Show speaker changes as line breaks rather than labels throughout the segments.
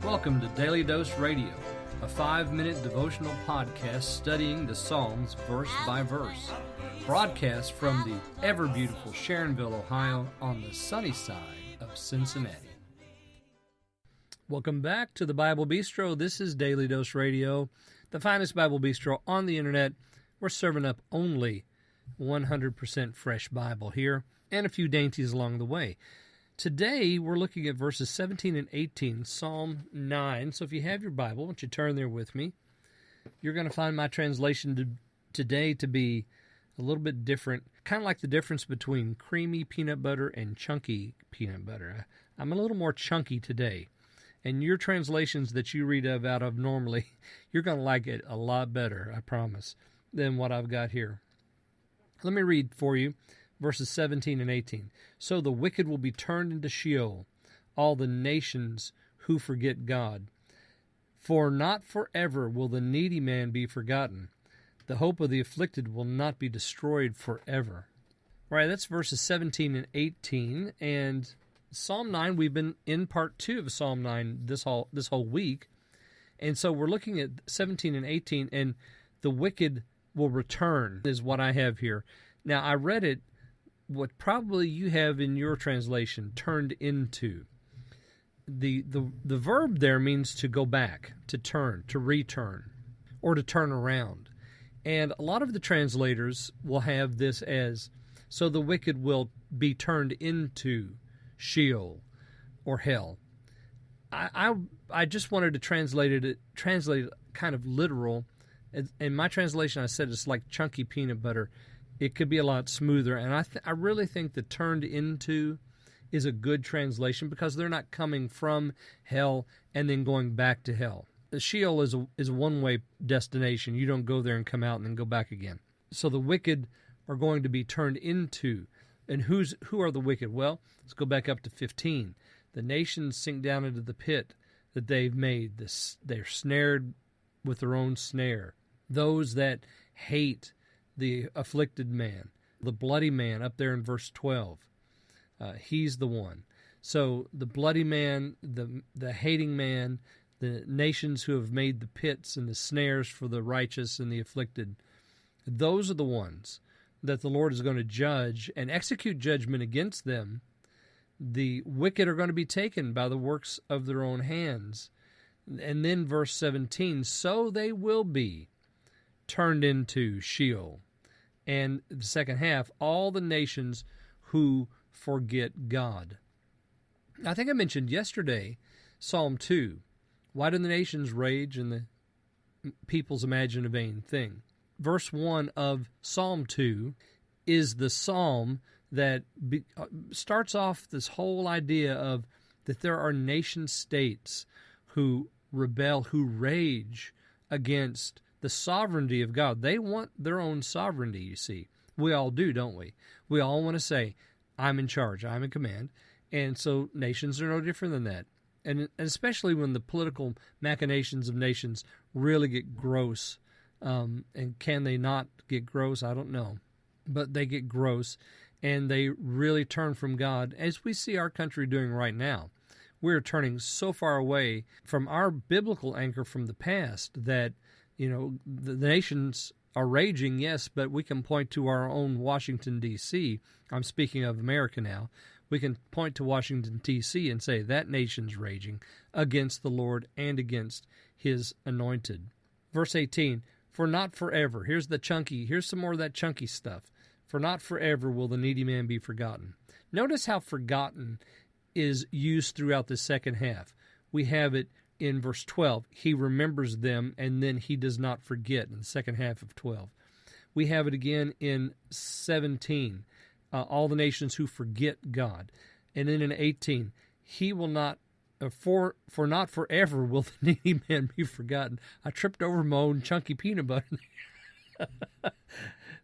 Welcome to Daily Dose Radio, a 5-minute devotional podcast studying the Psalms verse by verse. Broadcast from the ever-beautiful Sharonville, Ohio, on the sunny side of Cincinnati. Welcome back to the Bible Bistro. This is Daily Dose Radio, the finest Bible Bistro on the internet. We're serving up only 100% fresh Bible here, and a few dainties along the way. Today, we're looking at verses 17 and 18, Psalm 9. So if you have your Bible, why don't you turn there with me? You're going to find my translation today to be a little bit different, kind of like the difference between creamy peanut butter and chunky peanut butter. I'm a little more chunky today. And your translations that you read out of normally, you're going to like it a lot better, I promise, than what I've got here. Let me read for you verses 17 and 18. So the wicked will be turned into Sheol, all the nations who forget God. For not forever will the needy man be forgotten. The hope of the afflicted will not be destroyed forever. All right, that's verses 17 and 18. And Psalm 9, we've been in part 2 of Psalm 9 this whole week. And so we're looking at 17 and 18, and the wicked will return is what I have here. Now, I read it, what probably you have in your translation, turned into. The verb there means to go back, to turn, to return, or to turn around. And a lot of the translators will have this as, so the wicked will be turned into Sheol or hell. I just wanted to translate it kind of literal. In my translation, I said it's like chunky peanut butter. It could be a lot smoother, and I really think the turned into is a good translation because they're not coming from hell and then going back to hell. The Sheol is a one-way destination. You don't go there and come out and then go back again. So the wicked are going to be turned into, and who are the wicked? Well, let's go back up to 15. The nations sink down into the pit that they've made. They're snared with their own snare. Those that hate the afflicted man, the bloody man, up there in verse 12. He's the one. So the bloody man, the hating man, the nations who have made the pits and the snares for the righteous and the afflicted, those are the ones that the Lord is going to judge and execute judgment against them. The wicked are going to be taken by the works of their own hands. And then verse 17, so they will be turned into Sheol. And the second half, all the nations who forget God. I think I mentioned yesterday, Psalm 2. Why do the nations rage and the peoples imagine a vain thing? Verse 1 of Psalm 2 is the psalm that starts off this whole idea of that there are nation states who rebel, who rage against the sovereignty of God. They want their own sovereignty, you see. We all do, don't we? We all want to say, I'm in charge, I'm in command. And so nations are no different than that. And especially when the political machinations of nations really get gross. And can they not get gross? I don't know. But they get gross, and they really turn from God, as we see our country doing right now. We're turning so far away from our biblical anchor from the past that, the nations are raging, yes, but we can point to our own Washington, D.C. I'm speaking of America now. We can point to Washington, D.C. and say that nation's raging against the Lord and against His anointed. Verse 18, for not forever. Here's some more of that chunky stuff. For not forever will the needy man be forgotten. Notice how forgotten is used throughout the second half. We have it in verse 12. He remembers them, and then he does not forget in the second half of 12. We have it again in 17. All the nations who forget God. And then in 18, he will not, for not forever will the needy man be forgotten. I tripped over my own chunky peanut butter.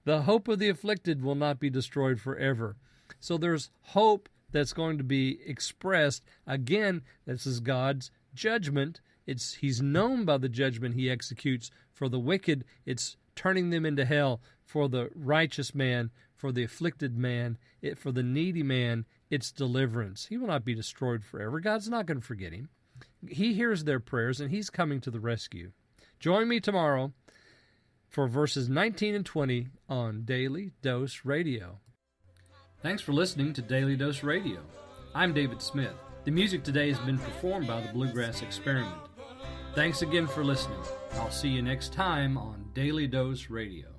The hope of the afflicted will not be destroyed forever. So there's hope that's going to be expressed. Again, this is God's judgment. He's known by the judgment he executes. For the wicked, it's turning them into hell. For the righteous man, for the afflicted man, for the needy man, it's deliverance. He will not be destroyed forever. God's not going to forget him. He hears their prayers, and He's coming to the rescue. Join me tomorrow for verses 19 and 20 on Daily Dose Radio. Thanks for listening to Daily Dose Radio. I'm David Smith. The music today has been performed by the Bluegrass Experiment. Thanks again for listening. I'll see you next time on Daily Dose Radio.